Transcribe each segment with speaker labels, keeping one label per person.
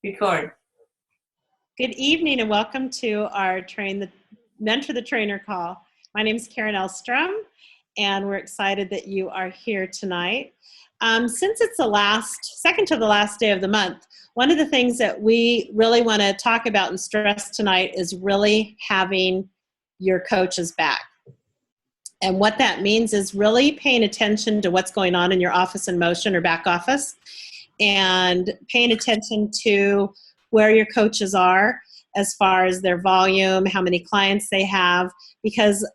Speaker 1: Record.
Speaker 2: Good evening and welcome to our Mentor the Trainer call. My name is Karen Elstrom and we're excited that you are here tonight. Since it's second to the last day of the month, one of the things that we really want to talk about and stress tonight is really having your coaches back. And what that means is really paying attention to what's going on in your office in motion or back office and paying attention to where your coaches are as far as their volume, how many clients they have, because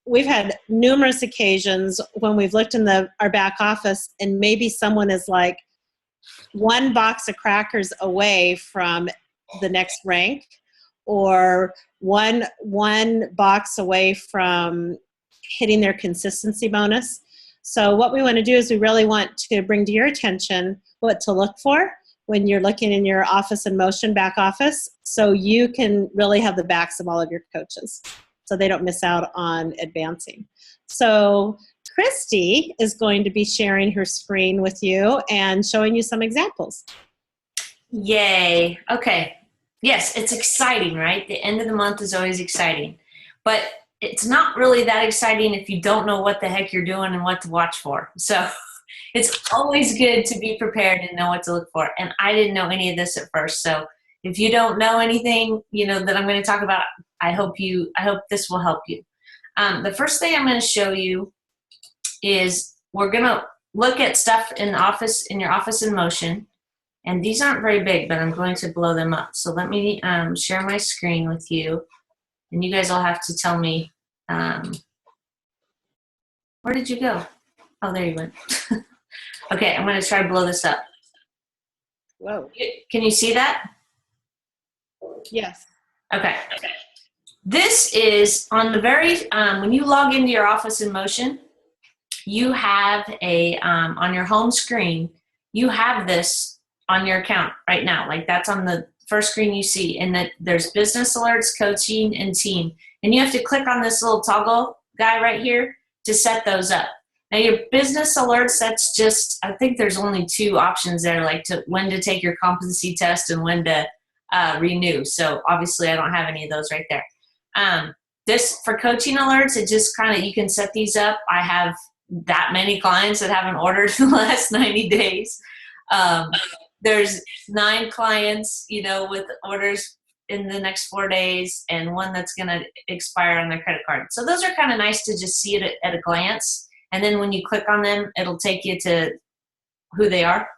Speaker 2: we've had numerous occasions when we've looked in our back office and maybe someone is like one box of crackers away from the next rank or one box away from hitting their consistency bonus. So what we want to do is we really want to bring to your attention what to look for when you're looking in your office in motion back office, so you can really have the backs of all of your coaches so they don't miss out on advancing. So Christy is going to be sharing her screen with you and showing you some examples.
Speaker 1: Yay. Okay. Yes, it's exciting, right? The end of the month is always exciting. But it's not really that exciting if you don't know what the heck you're doing and what to watch for. So it's always good to be prepared and know what to look for. And I didn't know any of this at first. So if you don't know anything, that I'm going to talk about, I hope this will help you. The first thing I'm going to show you is we're going to look at stuff in your office in motion. And these aren't very big, but I'm going to blow them up. So let me share my screen with you. And you guys will have to tell me, where did you go? Oh, there you went. Okay, I'm going to try to blow this up.
Speaker 2: Whoa.
Speaker 1: Can you see that?
Speaker 2: Yes.
Speaker 1: Okay. This is on the when you log into your office in motion, you have on your home screen, you have this on your account right now. Like that's on the first screen you see, and that there's business alerts, coaching, and team. And you have to click on this little toggle guy right here to set those up. Now your business alerts, that's just, I think there's only two options there, like when to take your competency test and when to renew. So obviously I don't have any of those right there. This for coaching alerts, it just kind of, you can set these up. I have that many clients that haven't ordered in the last 90 days. There's 9 clients, with orders in the next 4 days and one that's going to expire on their credit card. So those are kind of nice to just see it at a glance. And then when you click on them, it'll take you to who they are.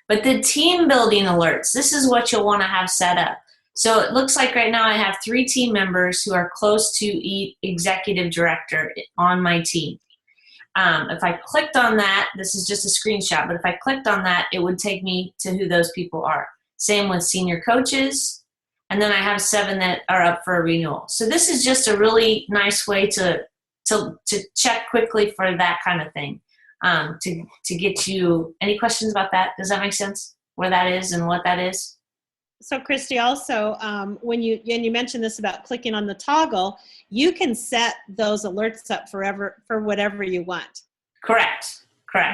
Speaker 1: But the team building alerts, this is what you'll want to have set up. So it looks like right now I have 3 team members who are close to executive director on my team. If I clicked on that, this is just a screenshot, but if I clicked on that, it would take me to who those people are. Same with senior coaches. And then I have 7 that are up for a renewal. So this is just a really nice way to check quickly for that kind of thing. To get you, any questions about that? Does that make sense? Where that is and what that is?
Speaker 2: So Christy, also, when you mentioned this about clicking on the toggle, you can set those alerts up for whatever you want.
Speaker 1: Correct.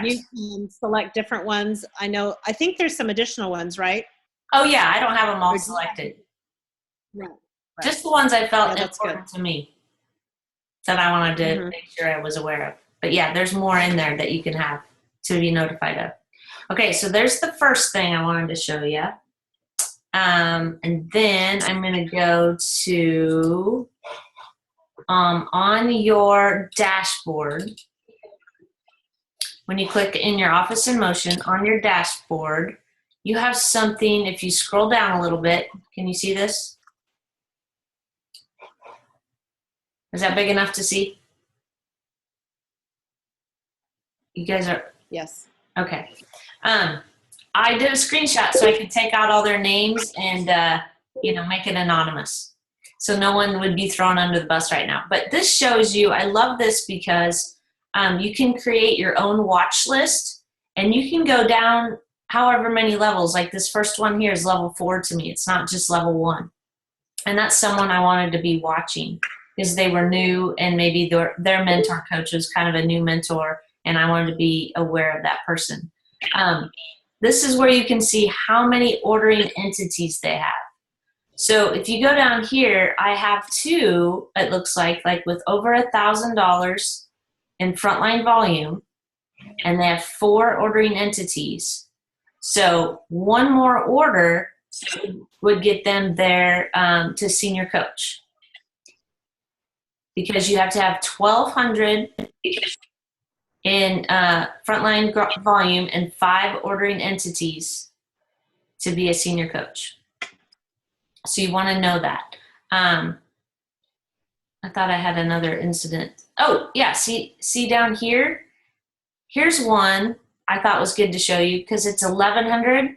Speaker 2: You can select different ones. I think there's some additional ones, right?
Speaker 1: Oh yeah, I don't have them all selected.
Speaker 2: Right.
Speaker 1: Just the ones I felt important to me that I wanted to make sure I was aware of. But yeah, there's more in there that you can have to be notified of. Okay, so there's the first thing I wanted to show you. And then I'm going to go to on your dashboard. When you click in your office in motion on your dashboard, you have something. If you scroll down a little bit, can you see this? Is that big enough to see? You guys are?
Speaker 2: Yes.
Speaker 1: Okay. I did a screenshot so I could take out all their names and, make it anonymous. So no one would be thrown under the bus right now. But this shows you, I love this because you can create your own watch list and you can go down however many levels. Like this first one here is level 4 to me. It's not just level 1. And that's someone I wanted to be watching because they were new and maybe their mentor coach was kind of a new mentor and I wanted to be aware of that person. this is where you can see how many ordering entities they have. So if you go down here, I have two, it looks like with over $1,000 in frontline volume, and they have 4 ordering entities. So one more order would get them there to senior coach, because you have to have 1,200 in frontline volume and 5 ordering entities to be a senior coach. So you want to know that. I thought I had another incident. Oh yeah, see down here? Here's one I thought was good to show you because it's 1,100,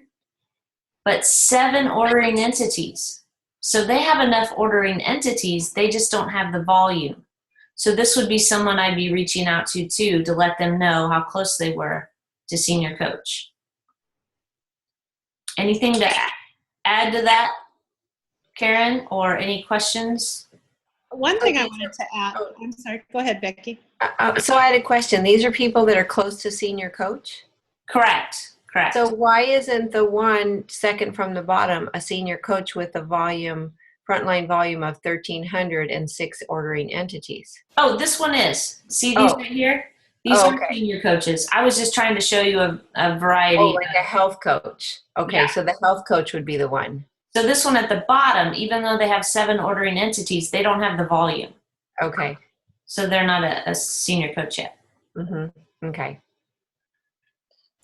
Speaker 1: but 7 ordering entities. So they have enough ordering entities, they just don't have the volume. So this would be someone I'd be reaching out to too, to let them know how close they were to senior coach. Anything to add to that, Karen, or any questions?
Speaker 2: One thing I wanted to add, I'm sorry, go ahead, Becky.
Speaker 3: So I had a question. These are people that are close to senior coach?
Speaker 1: Correct.
Speaker 3: So why isn't the one second from the bottom a senior coach with a frontline volume of 1,300 and 6 ordering entities?
Speaker 1: Oh, this one is. See these right here? These are senior coaches. I was just trying to show you a variety.
Speaker 3: Oh, like a health coach. Okay, yeah. So the health coach would be the one.
Speaker 1: So this one at the bottom, even though they have 7 ordering entities, they don't have the volume.
Speaker 3: Okay.
Speaker 1: So they're not a senior coach yet.
Speaker 3: Mm-hmm. Okay.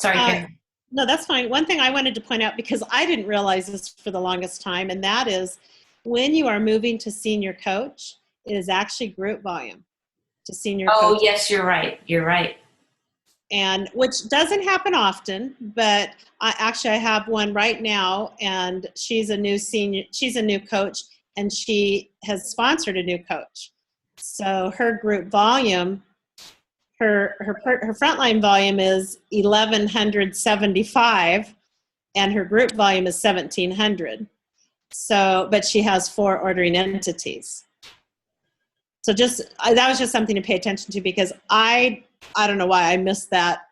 Speaker 1: Sorry, Karen.
Speaker 2: No, that's fine. One thing I wanted to point out, because I didn't realize this for the longest time, and that is when you are moving to senior coach, it is actually group volume to senior coach.
Speaker 1: Oh, yes, you're right. You're right.
Speaker 2: And which doesn't happen often, but I have one right now, and she's a new coach, and she has sponsored a new coach. So her group volume, her frontline volume is 1,175, and her group volume is 1,700. So, but she has 4 ordering entities. So that was just something to pay attention to, because I don't know why I missed that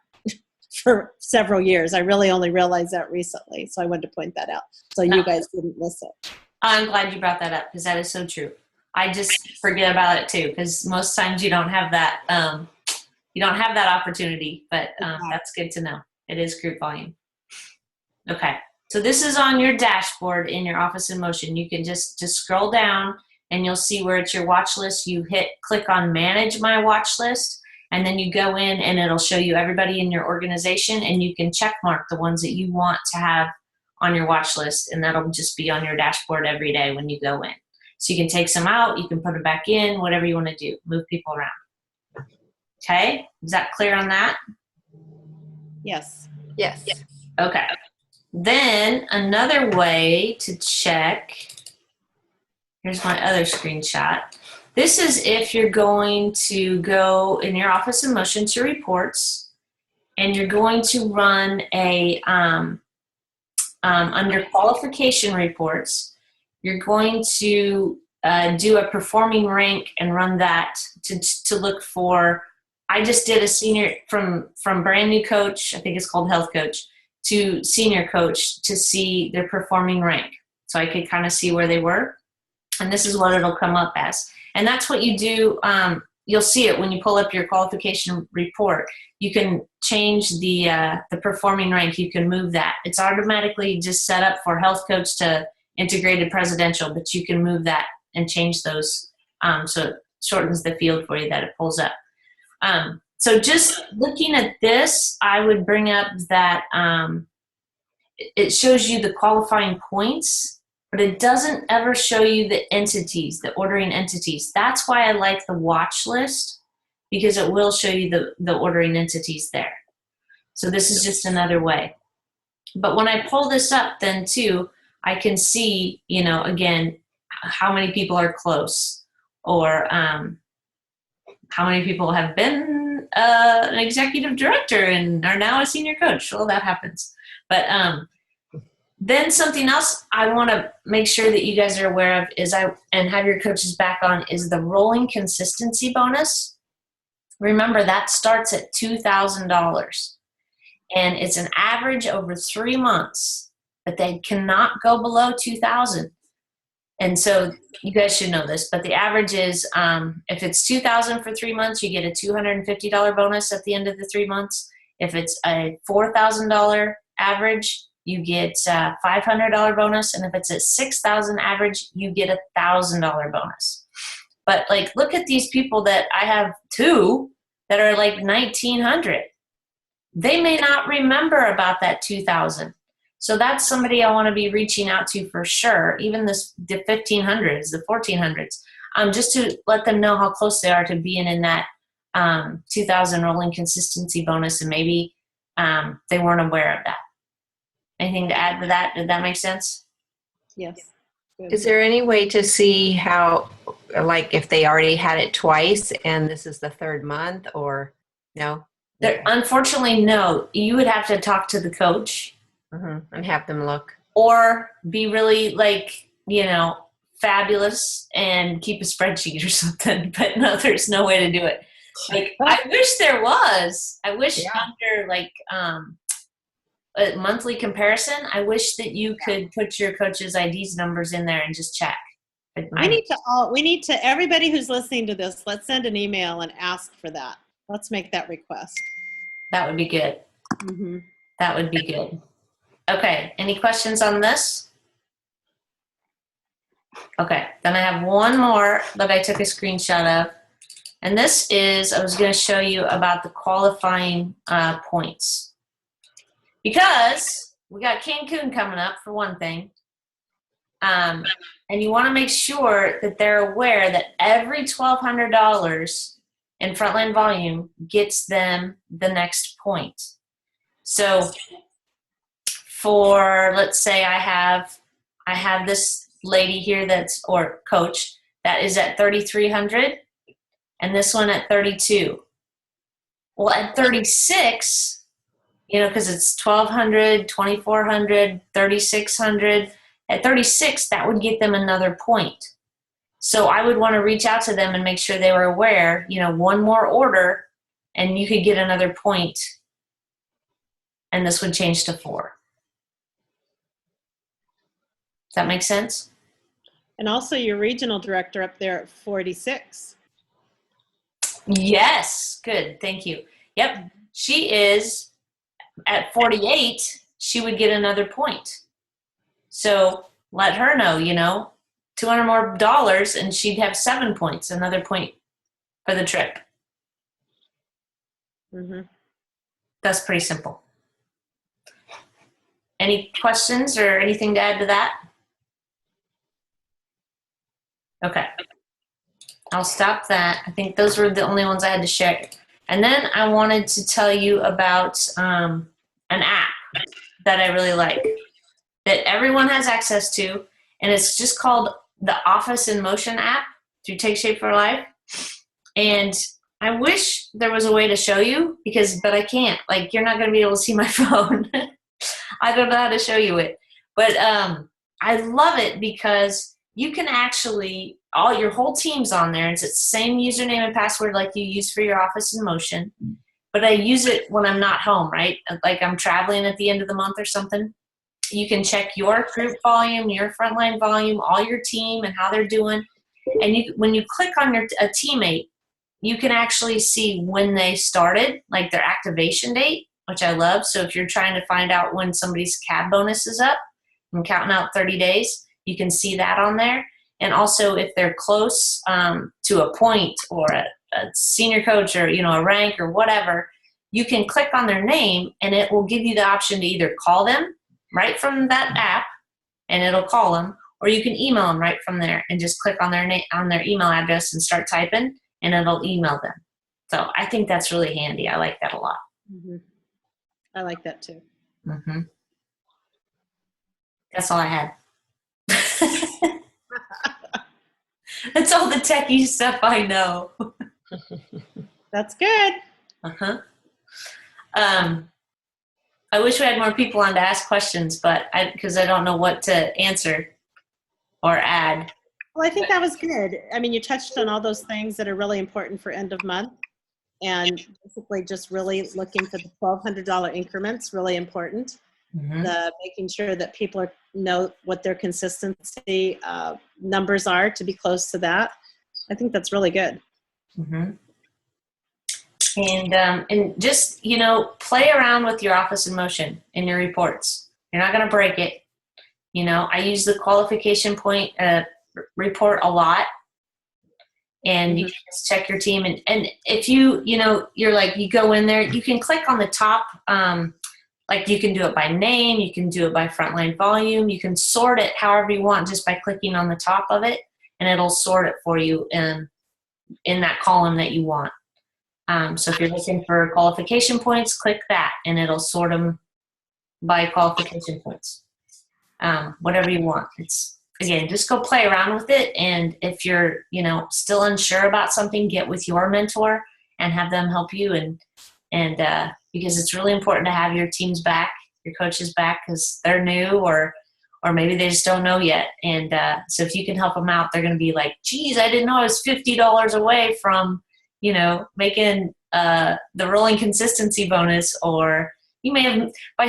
Speaker 2: for several years. I really only realized that recently. So I wanted to point that out so you guys didn't miss it. I'm
Speaker 1: glad you brought that up, because that is so true. I just forget about it too, because most times you don't have that opportunity, but that's good to know. It is group volume. Okay. So this is on your dashboard in your Office in Motion. You can just scroll down and you'll see where it's your watch list. You click on Manage My Watch List, and then you go in and it'll show you everybody in your organization, and you can check mark the ones that you want to have on your watch list, and that'll just be on your dashboard every day when you go in. So you can take some out, you can put them back in, whatever you want to do, move people around. Okay, is that clear on that?
Speaker 2: Yes.
Speaker 3: Yes.
Speaker 1: Okay. Then another way to check, here's my other screenshot. This is if you're going to go in your Office in Motion to reports, and you're going to run a, under qualification reports, you're going to do a performing rank and run that to look for, I just did a senior from brand new coach, I think it's called health coach, to senior coach to see their performing rank. So I could kind of see where they were. And this is what it'll come up as. And that's what you do. You'll see it when you pull up your qualification report. You can change the performing rank. You can move that. It's automatically just set up for health coach to integrated presidential, but you can move that and change those. So it shortens the field for you that it pulls up. So just looking at this, I would bring up that it shows you the qualifying points, but it doesn't ever show you the entities, the ordering entities. That's why I like the watch list, because it will show you the ordering entities there. So this is just another way. But when I pull this up then too, I can see, again, how many people are close, or how many people have been an executive director and are now a senior coach. Well, that happens. But then something else I want to make sure that you guys are aware of and have your coaches back on is the rolling consistency bonus. Remember, that starts at $2,000. and it's an average over 3 months, but they cannot go below 2,000. And so you guys should know this, but the average is if it's 2,000 for 3 months, you get a $250 bonus at the end of the 3 months. If it's a $4,000 average, you get a $500 bonus, and if it's at 6,000 average, you get a $1,000 bonus. But like, look at these people that I have 2 that are like 1,900. They may not remember about that 2,000. So that's somebody I want to be reaching out to for sure. Even the 1,500s, the 1,400s, just to let them know how close they are to being in that 2,000 rolling consistency bonus, and maybe they weren't aware of that. Anything to add to that? Did that make sense?
Speaker 2: Yes. Good.
Speaker 3: Is there any way to see how, like, if they already had it twice and this is the 3rd month, or no?
Speaker 1: Unfortunately, no. You would have to talk to the coach.
Speaker 3: And have them look.
Speaker 1: Or be really, like, fabulous and keep a spreadsheet or something. But no, there's no way to do it. Like, I wish there was. I wish under, like, a monthly comparison, I wish that you could put your coach's IDs numbers in there and just check. But
Speaker 2: We need to, everybody who's listening to this, let's send an email and ask for that. Let's make that request.
Speaker 1: that would be good.
Speaker 2: Mm-hmm.
Speaker 1: That would be good. Okay, any questions on this? Okay, then I have one more that I took a screenshot of. And this is, I was going to show you about the qualifying points. Because we got Cancun coming up, for one thing. And you want to make sure that they're aware that every $1,200 in frontline volume gets them the next point. So for, let's say I have this lady here or coach that is at 3,300 and this one at 32. Well, at 36, because it's 1,200, 2,400, 3,600. At 36, that would get them another point. So I would want to reach out to them and make sure they were aware, one more order and you could get another point, and this would change to 4. Does that make sense?
Speaker 2: And also your regional director up there at 46.
Speaker 1: Yes, good, thank you. Yep, she is at 48, she would get another point. So let her know, $200 more and she'd have 7 points, another point for the trip.
Speaker 2: Mm-hmm.
Speaker 1: That's pretty simple. Any questions or anything to add to that? Okay. I'll stop that. I think those were the only ones I had to share. And then I wanted to tell you about an app that I really like, that everyone has access to, and it's just called the Office in Motion app through Take Shape for Life. And I wish there was a way to show you, but I can't. Like, you're not going to be able to see my phone. I don't know how to show you it. But I love it because you can actually, your whole team's on there. It's the same username and password like you use for your Office in Motion. But I use it when I'm not home, right? Like I'm traveling at the end of the month or something. You can check your group volume, your frontline volume, all your team and how they're doing. And when you click on a teammate, you can actually see when they started, like their activation date, which I love. So if you're trying to find out when somebody's CAB bonus is up and counting out 30 days, you can see that on there. And also if they're close to a point or a senior coach or, a rank or whatever, you can click on their name and it will give you the option to either call them right from that app and it'll call them, or you can email them right from there and just click on their name, on their email address and start typing and it'll email them. So I think that's really handy. I like that a lot.
Speaker 2: Mm-hmm. I like that too.
Speaker 1: Mm-hmm. That's all I had. That's all the techie stuff I know.
Speaker 2: That's good.
Speaker 1: Uh-huh. I wish we had more people on to ask questions, but because I don't know what to answer or add.
Speaker 2: Well, I think that was good. I mean, you touched on all those things that are really important for end of month. and basically just really looking for the $1,200 increments, really important. The making sure that people know what their consistency numbers are to be close to that. I think that's really good.
Speaker 1: And just, you know, play around with your office in motion in your reports. You're not going to break it. You know, I use the qualification point report a lot, and you can just check your team. And if you know, you're like, you go in there, you can click on the top, like you can do it by name, you can do it by frontline volume, you can sort it however you want just by clicking on the top of it, and it'll sort it for you in that column that you want. So if you're looking for qualification points, click that, and it'll sort them by qualification points. Whatever you want. It's, again, just go play around with it, and if you're, you know, still unsure about something, get with your mentor and have them help you, and because it's really important to have your teams back, your coaches back, because they're new or maybe they just don't know yet. And so if you can help them out, they're going to be like, geez, I didn't know I was $50 away from, you know, making the rolling consistency bonus. Or you may have, by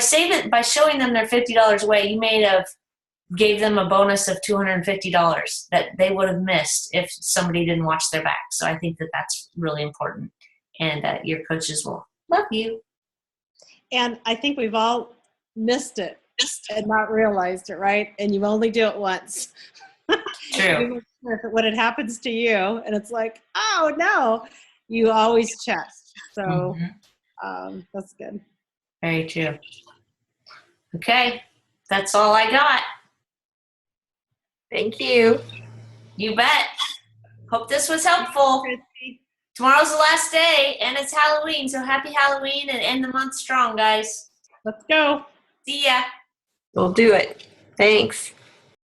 Speaker 1: showing them they're $50 away, you may have gave them a bonus of $250 that they would have missed if somebody didn't watch their back. So I think that that's really important, and your coaches will love you.
Speaker 2: And I think we've all missed it and not realized it, right? And you only do it once.
Speaker 1: True.
Speaker 2: When it happens to you and it's like, oh no, you always check. So that's good.
Speaker 1: Very true. Okay, that's all I got.
Speaker 3: Thank you.
Speaker 1: You bet. Hope this was helpful. Tomorrow's the last day, and it's Halloween, so happy Halloween and end the month strong, guys.
Speaker 2: Let's go.
Speaker 1: See ya.
Speaker 3: We'll do it. Thanks.